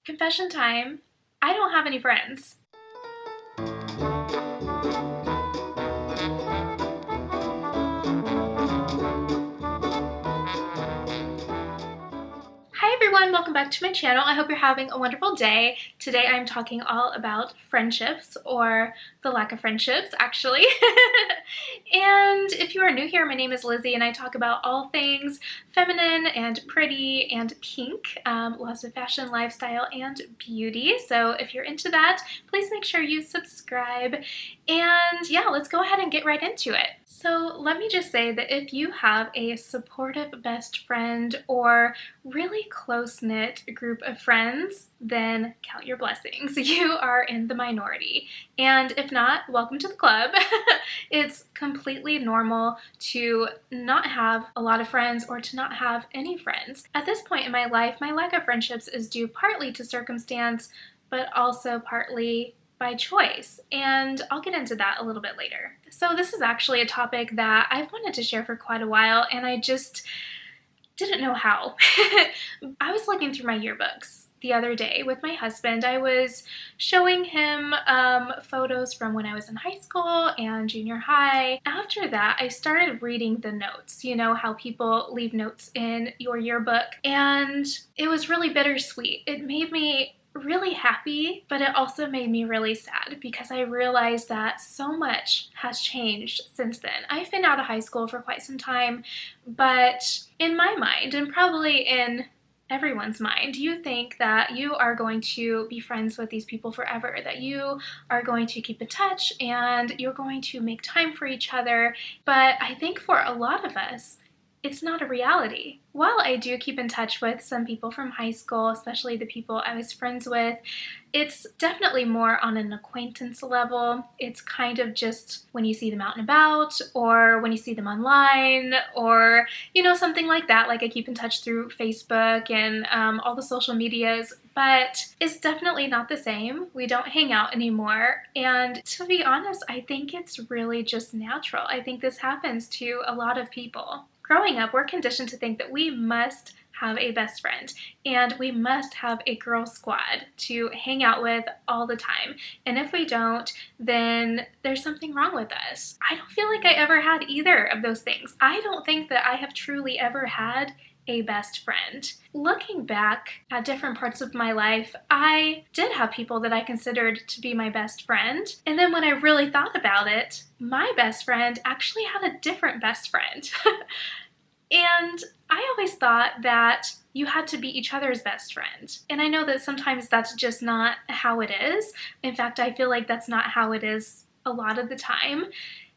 Confession time. I don't have any friends. Hi everyone, welcome back to my channel. I hope you're having a wonderful day. Today I'm talking all about friendships, or the lack of friendships actually. And if you are new here, my name is Lizzie and I talk about all things feminine and pretty and kink, lots of fashion, lifestyle, and beauty. So if you're into that, please make sure you subscribe. And yeah, let's go ahead and get right into it. So let me just say that if you have a supportive best friend or really close-knit group of friends, then count your blessings. You are in the minority. And if not, welcome to the club. It's completely normal to not have a lot of friends or to not have any friends. At this point in my life, my lack of friendships is due partly to circumstance, but also partly by choice, and I'll get into that a little bit later. So this is actually a topic that I've wanted to share for quite a while, and I just didn't know how. I was looking through my yearbooks the other day with my husband. I was showing him photos from when I was in high school and junior high. After that, I started reading the notes. You know how people leave notes in your yearbook, and it was really bittersweet. It made me really happy, but it also made me really sad because I realized that so much has changed since then. I've been out of high school for quite some time, but in my mind, and probably in everyone's mind, you think that you are going to be friends with these people forever, that you are going to keep in touch and you're going to make time for each other. But I think for a lot of us, it's not a reality. While I do keep in touch with some people from high school, especially the people I was friends with, it's definitely more on an acquaintance level. It's kind of just when you see them out and about, or when you see them online, or, you know, something like that. Like I keep in touch through Facebook and all the social medias, but it's definitely not the same. We don't hang out anymore. And to be honest, I think it's really just natural. I think this happens to a lot of people. Growing up, we're conditioned to think that we must have a best friend and we must have a girl squad to hang out with all the time. And if we don't, then there's something wrong with us. I don't feel like I ever had either of those things. I don't think that I have truly ever had a best friend. Looking back at different parts of my life, I did have people that I considered to be my best friend. And then when I really thought about it, my best friend actually had a different best friend. And I always thought that you had to be each other's best friend. And I know that sometimes that's just not how it is. In fact, I feel like that's not how it is a lot of the time.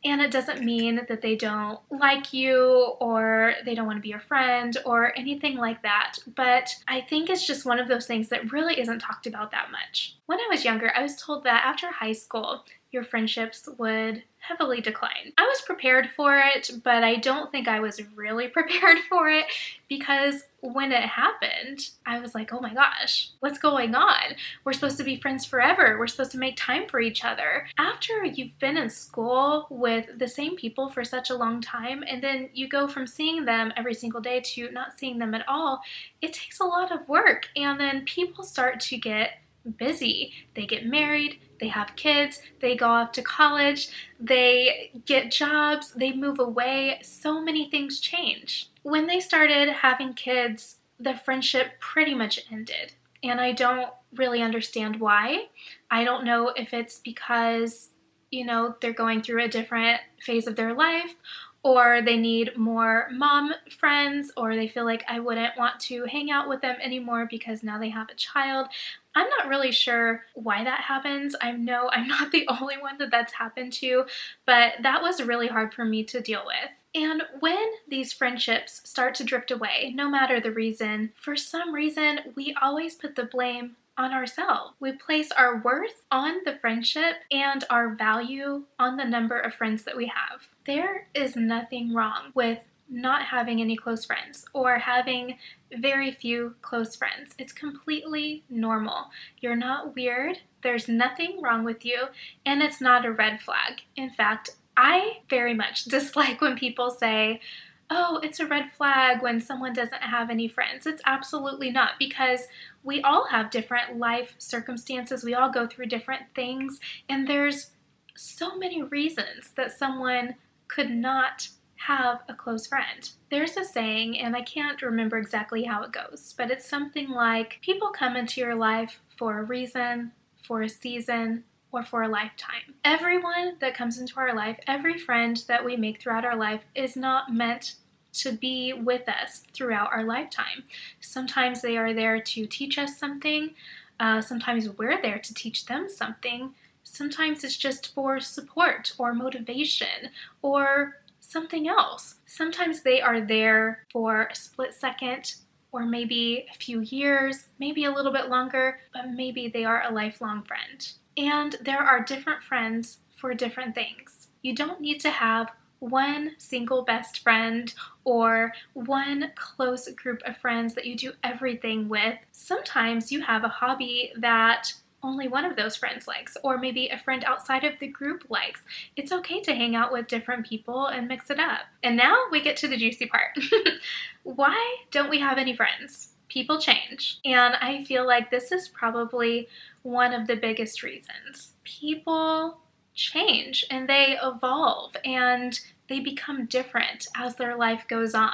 And it doesn't mean that they don't like you or they don't want to be your friend or anything like that. But I think it's just one of those things that really isn't talked about that much. When I was younger, I was told that after high school, your friendships would heavily decline. I was prepared for it, but I don't think I was really prepared for it, because when it happened, I was like, oh my gosh, what's going on? We're supposed to be friends forever. We're supposed to make time for each other. After you've been in school with the same people for such a long time, and then you go from seeing them every single day to not seeing them at all, it takes a lot of work. And then people start to get busy. They get married, they have kids, they go off to college, they get jobs, they move away. So many things change. When they started having kids, the friendship pretty much ended. And I don't really understand why. I don't know if it's because, you know, they're going through a different phase of their life, or they need more mom friends, or they feel like I wouldn't want to hang out with them anymore because now they have a child. I'm not really sure why that happens. I know I'm not the only one that that's happened to, but that was really hard for me to deal with. And when these friendships start to drift away, no matter the reason, for some reason, we always put the blame on ourselves. We place our worth on the friendship and our value on the number of friends that we have. There is nothing wrong with not having any close friends or having very few close friends. It's completely normal. You're not weird. There's nothing wrong with you, and it's not a red flag. In fact, I very much dislike when people say, oh, it's a red flag when someone doesn't have any friends. It's absolutely not, because we all have different life circumstances. We all go through different things, and there's so many reasons that someone could not have a close friend. There's a saying, and I can't remember exactly how it goes, but it's something like, people come into your life for a reason, for a season, or for a lifetime. Everyone that comes into our life, every friend that we make throughout our life is not meant to be with us throughout our lifetime. Sometimes they are there to teach us something. Sometimes we're there to teach them something. Sometimes it's just for support or motivation or something else. Sometimes they are there for a split second, or maybe a few years, maybe a little bit longer, but maybe they are a lifelong friend. And there are different friends for different things. You don't need to have one single best friend or one close group of friends that you do everything with. Sometimes you have a hobby that only one of those friends likes, or maybe a friend outside of the group likes. It's okay to hang out with different people and mix it up. And now we get to the juicy part. Why don't we have any friends? People change. And I feel like this is probably one of the biggest reasons. People change and they evolve and they become different as their life goes on.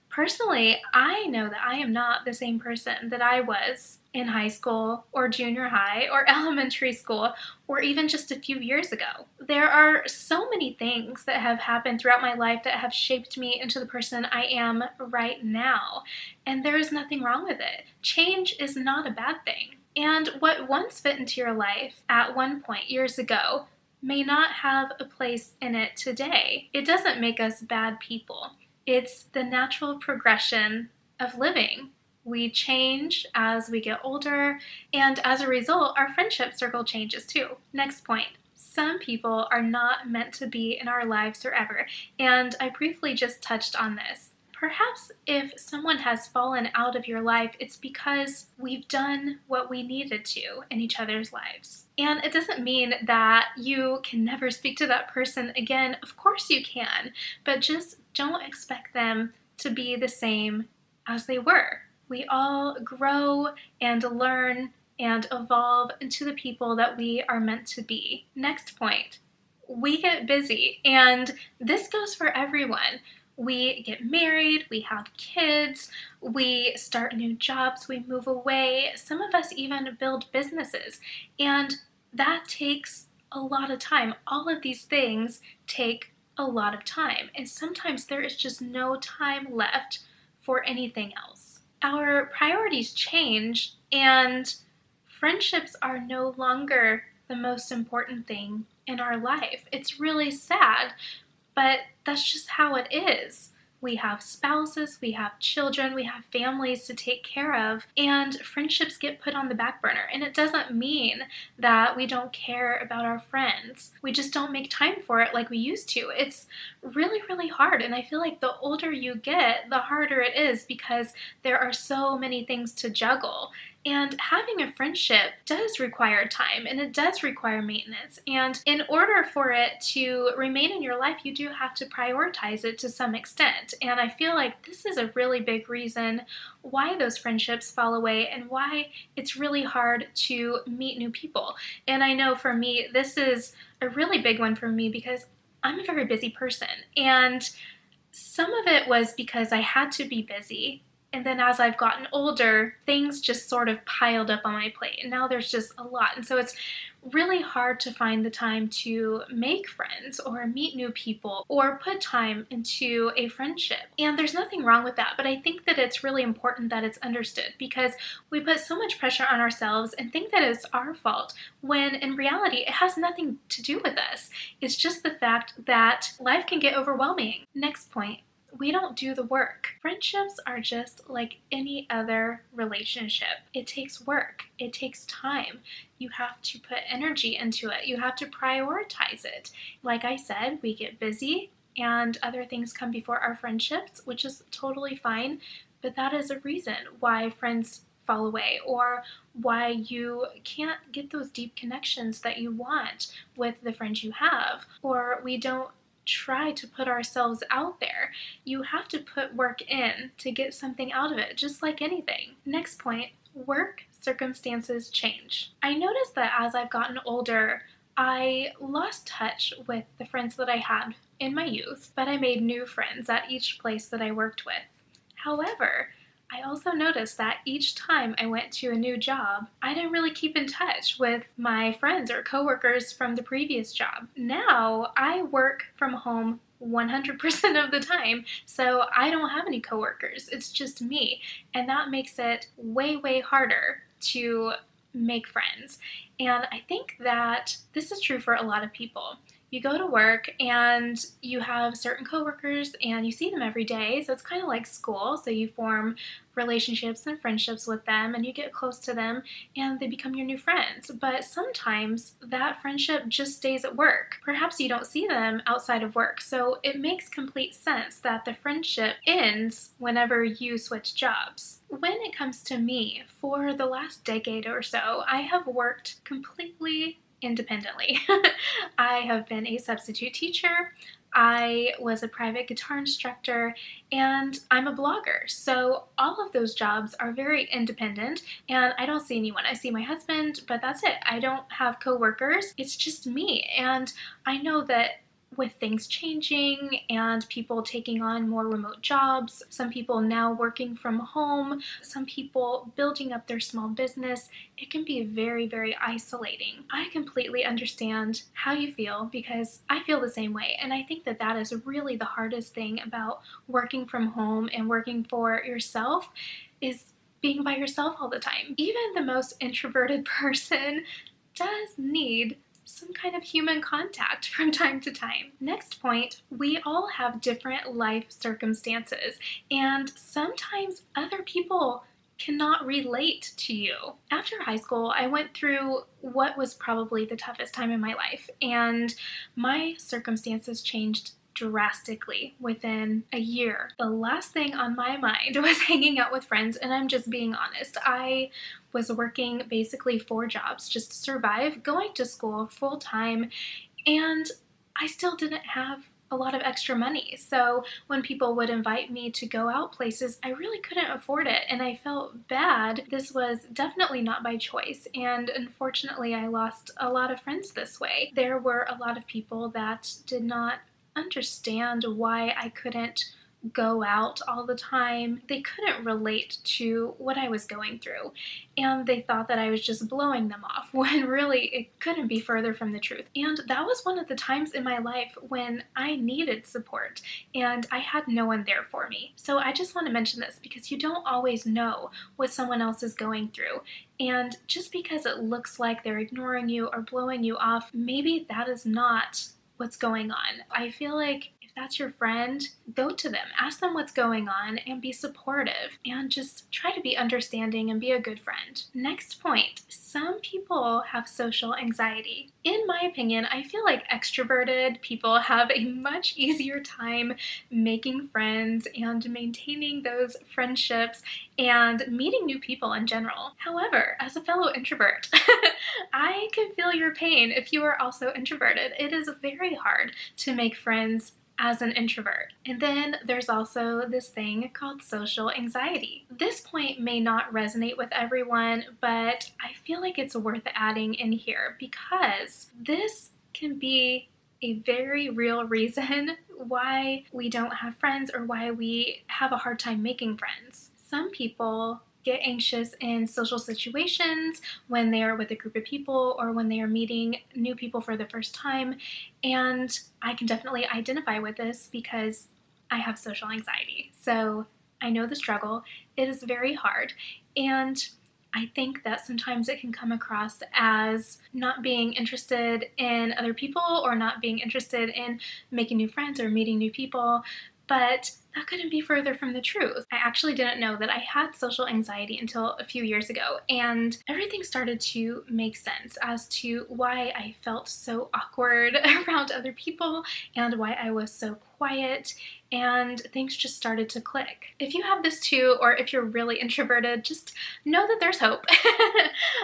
Personally, I know that I am not the same person that I was in high school or junior high or elementary school or even just a few years ago. There are so many things that have happened throughout my life that have shaped me into the person I am right now, and there is nothing wrong with it. Change is not a bad thing. And what once fit into your life at one point years ago may not have a place in it today. It doesn't make us bad people. It's the natural progression of living. We change as we get older, and as a result, our friendship circle changes too. Next point. Some people are not meant to be in our lives forever, and I briefly just touched on this. Perhaps if someone has fallen out of your life, it's because we've done what we needed to in each other's lives. And it doesn't mean that you can never speak to that person again. Of course you can, but just don't expect them to be the same as they were. We all grow and learn and evolve into the people that we are meant to be. Next point, we get busy, and this goes for everyone. We get married, we have kids, we start new jobs, we move away. Some of us even build businesses, and that takes a lot of time. All of these things take a lot of time, and sometimes there is just no time left for anything else. Our priorities change, and friendships are no longer the most important thing in our life. It's really sad, but that's just how it is. We have spouses, we have children, we have families to take care of, and friendships get put on the back burner. And it doesn't mean that we don't care about our friends. We just don't make time for it like we used to. It's really, really hard, and I feel like the older you get, the harder it is because there are so many things to juggle. And having a friendship does require time, and it does require maintenance. And in order for it to remain in your life, you do have to prioritize it to some extent. And I feel like this is a really big reason why those friendships fall away and why it's really hard to meet new people. And I know for me, this is a really big one for me because I'm a very busy person. And some of it was because I had to be busy. And then as I've gotten older, things just sort of piled up on my plate. And now there's just a lot. And so it's really hard to find the time to make friends or meet new people or put time into a friendship. And there's nothing wrong with that, but I think that it's really important that it's understood because we put so much pressure on ourselves and think that it's our fault when in reality it has nothing to do with us. It's just the fact that life can get overwhelming. Next point. We don't do the work. Friendships are just like any other relationship. It takes work. It takes time. You have to put energy into it. You have to prioritize it. Like I said, we get busy and other things come before our friendships, which is totally fine, but that is a reason why friends fall away or why you can't get those deep connections that you want with the friends you have, or we don't try to put ourselves out there. You have to put work in to get something out of it, just like anything. Next point, work circumstances change. I noticed that as I've gotten older, I lost touch with the friends that I had in my youth, but I made new friends at each place that I worked with. However, I also noticed that each time I went to a new job, I didn't really keep in touch with my friends or coworkers from the previous job. Now I work from home 100% of the time, so I don't have any coworkers. It's just me, and that makes it way, way harder to make friends. And I think that this is true for a lot of people. You go to work and you have certain coworkers and you see them every day, so it's kind of like school. So you form relationships and friendships with them and you get close to them and they become your new friends. But sometimes that friendship just stays at work. Perhaps you don't see them outside of work, so it makes complete sense that the friendship ends whenever you switch jobs. When it comes to me, for the last decade or so, I have worked completely independently. I have been a substitute teacher, I was a private guitar instructor, and I'm a blogger. So all of those jobs are very independent and I don't see anyone. I see my husband, but that's it. I don't have coworkers. It's just me. And I know that with things changing and people taking on more remote jobs, some people now working from home, some people building up their small business, it can be very, very isolating. I completely understand how you feel because I feel the same way. And I think that that is really the hardest thing about working from home and working for yourself is being by yourself all the time. Even the most introverted person does need some kind of human contact from time to time. Next point, we all have different life circumstances, and sometimes other people cannot relate to you. After high school, I went through what was probably the toughest time in my life, and my circumstances changed drastically within a year. The last thing on my mind was hanging out with friends, and I'm just being honest. I was working basically 4 jobs just to survive, going to school full time, and I still didn't have a lot of extra money. So when people would invite me to go out places, I really couldn't afford it and I felt bad. This was definitely not by choice, and unfortunately I lost a lot of friends this way. There were a lot of people that did not understand why I couldn't go out all the time. They couldn't relate to what I was going through, and they thought that I was just blowing them off when really it couldn't be further from the truth. And that was one of the times in my life when I needed support and I had no one there for me. So I just want to mention this because you don't always know what someone else is going through, and just because it looks like they're ignoring you or blowing you off, maybe that is not what's going on. I feel like if that's your friend, go to them, ask them what's going on, and be supportive, and just try to be understanding and be a good friend. Next point, some people have social anxiety. In my opinion, I feel like extroverted people have a much easier time making friends and maintaining those friendships and meeting new people in general. However, as a fellow introvert, I can feel your pain if you are also introverted. It is very hard to make friends as an introvert. And then there's also this thing called social anxiety. This point may not resonate with everyone, but I feel like it's worth adding in here because this can be a very real reason why we don't have friends or why we have a hard time making friends. Some people get anxious in social situations when they are with a group of people or when they are meeting new people for the first time, and I can definitely identify with this because I have social anxiety. So I know the struggle. It is very hard, and I think that sometimes it can come across as not being interested in other people or not being interested in making new friends or meeting new people, but that couldn't be further from the truth. I actually didn't know that I had social anxiety until a few years ago, and everything started to make sense as to why I felt so awkward around other people and why I was so quiet, and things just started to click. If you have this too, or if you're really introverted, just know that there's hope.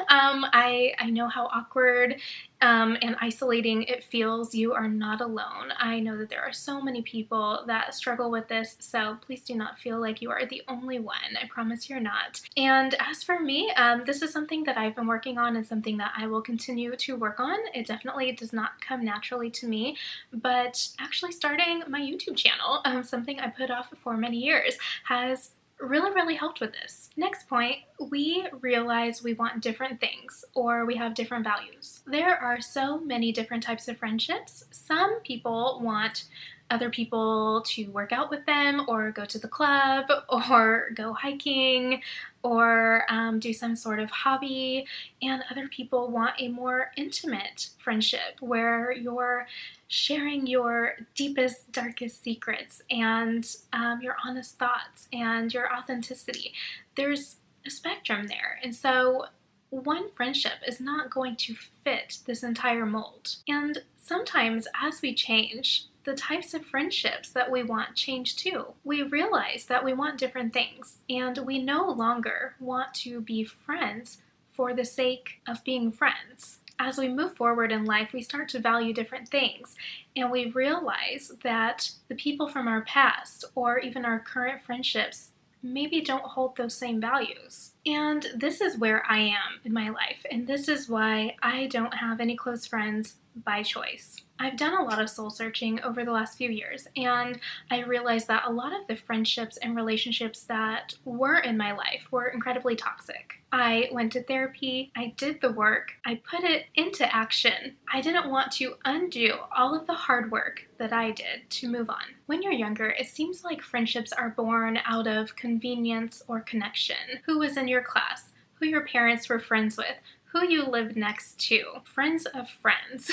I know how awkward and isolating it feels. You are not alone. I know that there are so many people that struggle with this, so please do not feel like you are the only one. I promise you're not. And as for me, this is something that I've been working on and something that I will continue to work on. It definitely does not come naturally to me, but actually starting my YouTube channel, something I put off for many years, has really helped with this. Next point, we realize we want different things or we have different values. There are so many different types of friendships. Some people want other people to work out with them or go to the club or go hiking or do some sort of hobby, and other people want a more intimate friendship where you're sharing your deepest, darkest secrets and your honest thoughts and your authenticity. There's a spectrum there, and so one friendship is not going to fit this entire mold. And sometimes as we change, the types of friendships that we want change too. We realize that we want different things, and we no longer want to be friends for the sake of being friends. As we move forward in life, we start to value different things, and we realize that the people from our past or even our current friendships maybe don't hold those same values. And this is where I am in my life, and this is why I don't have any close friends by choice. I've done a lot of soul searching over the last few years, and I realized that a lot of the friendships and relationships that were in my life were incredibly toxic. I went to therapy, I did the work, I put it into action. I didn't want to undo all of the hard work that I did to move on. When you're younger, it seems like friendships are born out of convenience or connection. Who was in your class? Who your parents were friends with? Who you lived next to, friends of friends,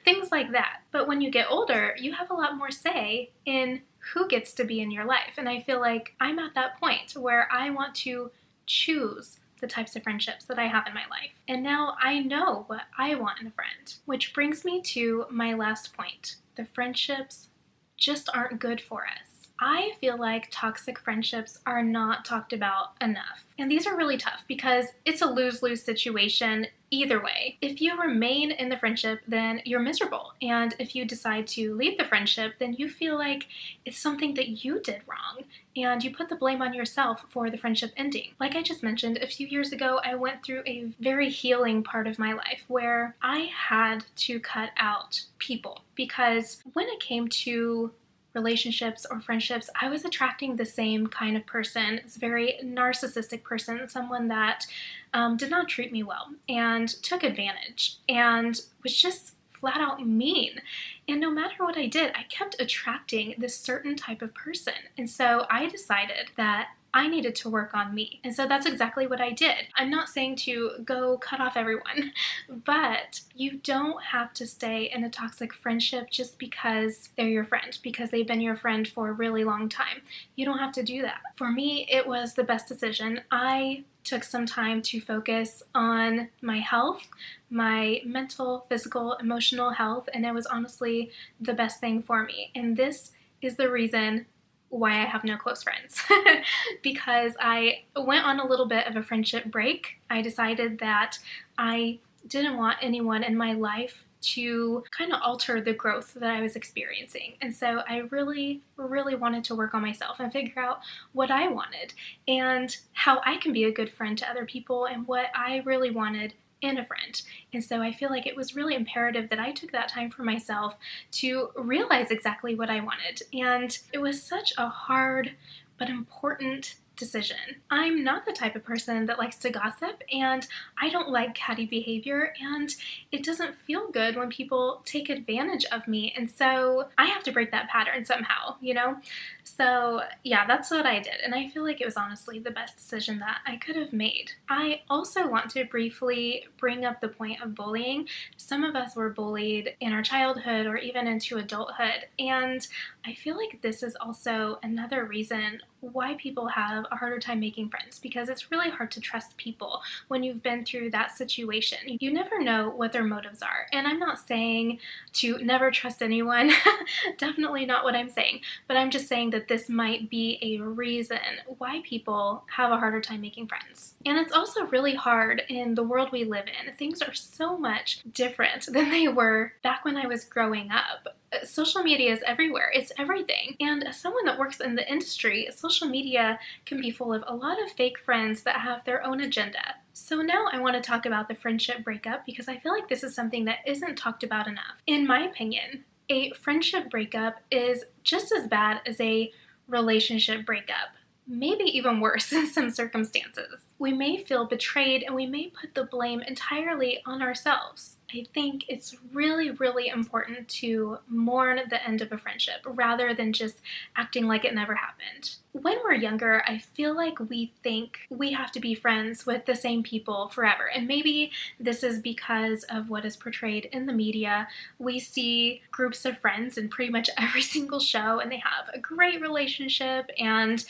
things like that. But when you get older, you have a lot more say in who gets to be in your life. And I feel like I'm at that point where I want to choose the types of friendships that I have in my life. And now I know what I want in a friend. Which brings me to my last point. The friendships just aren't good for us. I feel like toxic friendships are not talked about enough. And these are really tough because it's a lose-lose situation either way. If you remain in the friendship, then you're miserable. And if you decide to leave the friendship, then you feel like it's something that you did wrong. And you put the blame on yourself for the friendship ending. Like I just mentioned, a few years ago, I went through a very healing part of my life where I had to cut out people because when it came to relationships or friendships, I was attracting the same kind of person. It's a very narcissistic person, someone that did not treat me well and took advantage and was just flat out mean. And no matter what I did, I kept attracting this certain type of person. And so I decided that I needed to work on me. And so that's exactly what I did. I'm not saying to go cut off everyone, but you don't have to stay in a toxic friendship just because they're your friend, because they've been your friend for a really long time. You don't have to do that. For me, it was the best decision. I took some time to focus on my health, my mental, physical, emotional health, and it was honestly the best thing for me. And this is the reason why I have no close friends. Because I went on a little bit of a friendship break. I decided that I didn't want anyone in my life to kind of alter the growth that I was experiencing. And so I really wanted to work on myself and figure out what I wanted and how I can be a good friend to other people and what I really wanted in a friend. And so I feel like it was really imperative that I took that time for myself to realize exactly what I wanted. And it was such a hard but important decision. I'm not the type of person that likes to gossip, and I don't like catty behavior, and it doesn't feel good when people take advantage of me, and so I have to break that pattern somehow, you know? So yeah, that's what I did, and I feel like it was honestly the best decision that I could have made. I also want to briefly bring up the point of bullying. Some of us were bullied in our childhood or even into adulthood, and I feel like this is also another reason why people have a harder time making friends, because it's really hard to trust people when you've been through that situation. You never know what their motives are, and I'm not saying to never trust anyone. Definitely not what I'm saying, but I'm just saying that this might be a reason why people have a harder time making friends. And it's also really hard in the world we live in. Things are so much different than they were back when I was growing up. Social media is everywhere. It's everything. And as someone that works in the industry, social media can be full of a lot of fake friends that have their own agenda. So now I want to talk about the friendship breakup, because I feel like this is something that isn't talked about enough. In my opinion, a friendship breakup is just as bad as a relationship breakup. Maybe even worse in some circumstances. We may feel betrayed, and we may put the blame entirely on ourselves. I think it's really, really important to mourn the end of a friendship rather than just acting like it never happened. When we're younger, I feel like we think we have to be friends with the same people forever. And maybe this is because of what is portrayed in the media. We see groups of friends in pretty much every single show, and they have a great relationship, and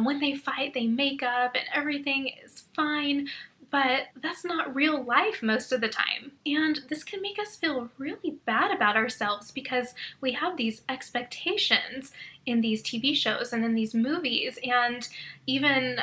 when they fight, they make up, and everything is fine. But that's not real life most of the time. And this can make us feel really bad about ourselves, because we have these expectations in these TV shows and in these movies, and even,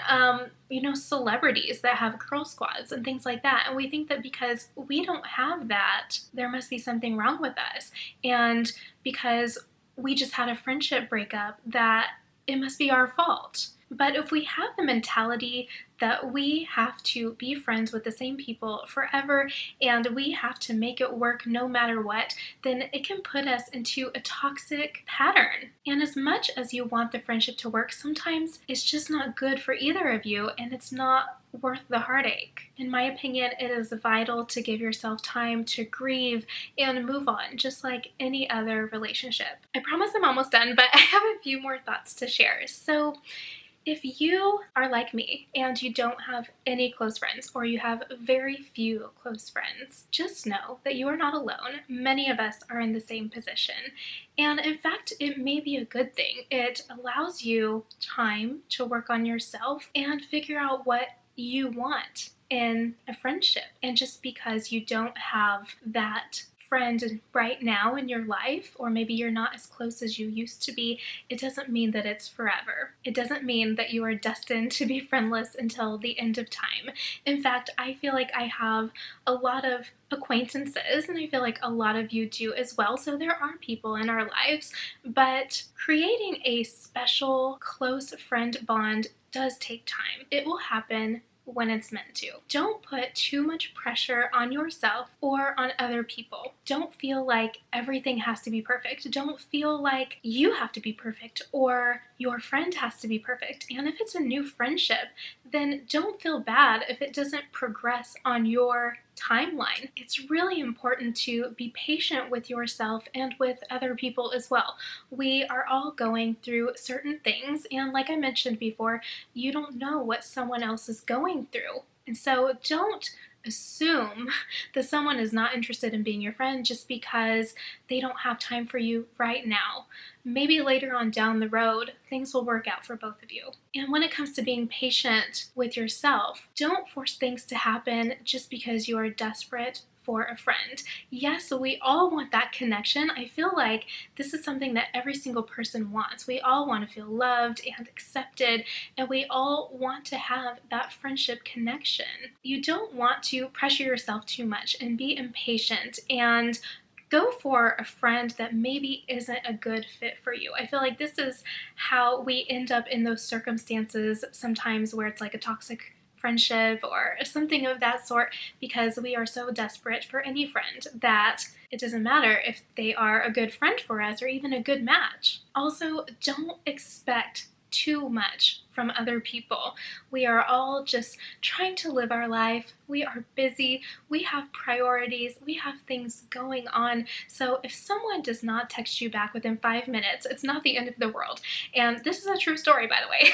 celebrities that have girl squads and things like that. And we think that because we don't have that, there must be something wrong with us. And because we just had a friendship breakup, that it must be our fault. But if we have the mentality that we have to be friends with the same people forever, and we have to make it work no matter what, then it can put us into a toxic pattern. And as much as you want the friendship to work, sometimes it's just not good for either of you, and it's not worth the heartache. In my opinion, it is vital to give yourself time to grieve and move on, just like any other relationship. I promise I'm almost done, but I have a few more thoughts to share. So if you are like me and you don't have any close friends, or you have very few close friends, just know that you are not alone. Many of us are in the same position. And in fact, it may be a good thing. It allows you time to work on yourself and figure out what you want in a friendship. And just because you don't have that friend right now in your life, or maybe you're not as close as you used to be, it doesn't mean that it's forever. It doesn't mean that you are destined to be friendless until the end of time. In fact, I feel like I have a lot of acquaintances, and I feel like a lot of you do as well, so there are people in our lives, but creating a special close friend bond does take time. It will happen when it's meant to. Don't put too much pressure on yourself or on other people. Don't feel like everything has to be perfect. Don't feel like you have to be perfect or your friend has to be perfect. And if it's a new friendship, then don't feel bad if it doesn't progress on your timeline. It's really important to be patient with yourself and with other people as well. We are all going through certain things, and like I mentioned before, you don't know what someone else is going through. And so don't assume that someone is not interested in being your friend just because they don't have time for you right now. Maybe later on down the road, things will work out for both of you. And when it comes to being patient with yourself, don't force things to happen just because you are desperate for a friend. Yes, we all want that connection. I feel like this is something that every single person wants. We all want to feel loved and accepted, and we all want to have that friendship connection. You don't want to pressure yourself too much and be impatient and go for a friend that maybe isn't a good fit for you. I feel like this is how we end up in those circumstances sometimes where it's like a toxic friendship or something of that sort, because we are so desperate for any friend that it doesn't matter if they are a good friend for us or even a good match. Also, don't expect too much from other people. We are all just trying to live our life. We are busy. We have priorities. We have things going on. So if someone does not text you back within 5 minutes, it's not the end of the world. And this is a true story, by the way.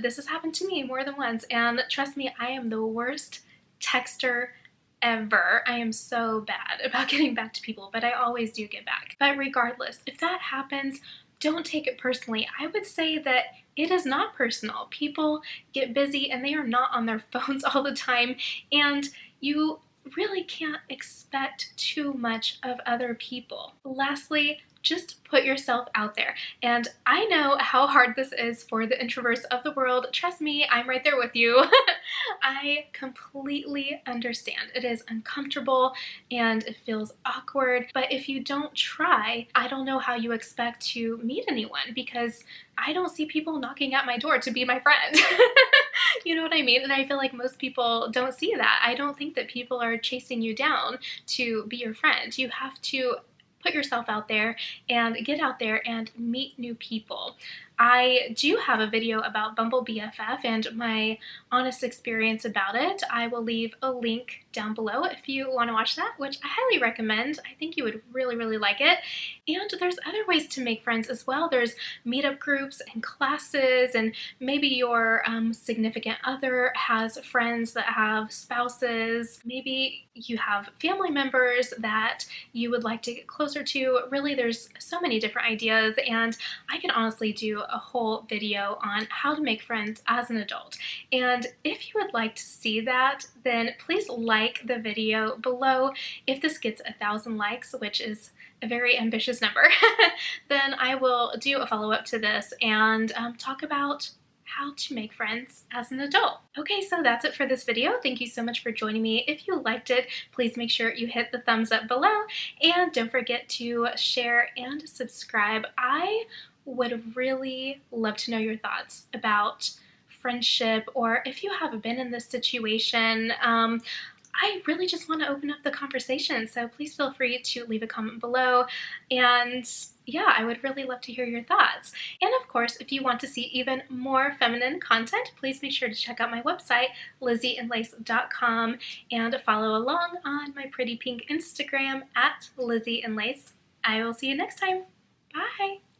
This has happened to me more than once. And trust me, I am the worst texter ever. I am so bad about getting back to people, but I always do get back. But regardless, if that happens, don't take it personally. I would say that it is not personal. People get busy and they are not on their phones all the time, and you really can't expect too much of other people. Lastly, just put yourself out there. And I know how hard this is for the introverts of the world. Trust me, I'm right there with you. I completely understand. It is uncomfortable and it feels awkward, but if you don't try, I don't know how you expect to meet anyone, because I don't see people knocking at my door to be my friend. You know what I mean? And I feel like most people don't see that. I don't think that people are chasing you down to be your friend. You have to put yourself out there and get out there and meet new people. I do have a video about Bumble BFF and my honest experience about it. I will leave a link down below if you want to watch that, which I highly recommend. I think you would really, really like it. And there's other ways to make friends as well. There's meetup groups and classes, and maybe your significant other has friends that have spouses. Maybe you have family members that you would like to get closer to. Really, there's so many different ideas, and I can honestly do a whole video on how to make friends as an adult. And if you would like to see that, then please like the video below. If this gets 1,000 likes, which is a very ambitious number, then I will do a follow-up to this and talk about how to make friends as an adult. Okay, so that's it for this video. Thank you so much for joining me. If you liked it, please make sure you hit the thumbs up below, and don't forget to share and subscribe. I would really love to know your thoughts about friendship, or if you have been in this situation. I really just want to open up the conversation, so please feel free to leave a comment below, and yeah, I would really love to hear your thoughts. And of course, if you want to see even more feminine content, please make sure to check out my website, lizzieinlace.com, and follow along on my pretty pink Instagram at lizzieinlace. I will see you next time. Bye!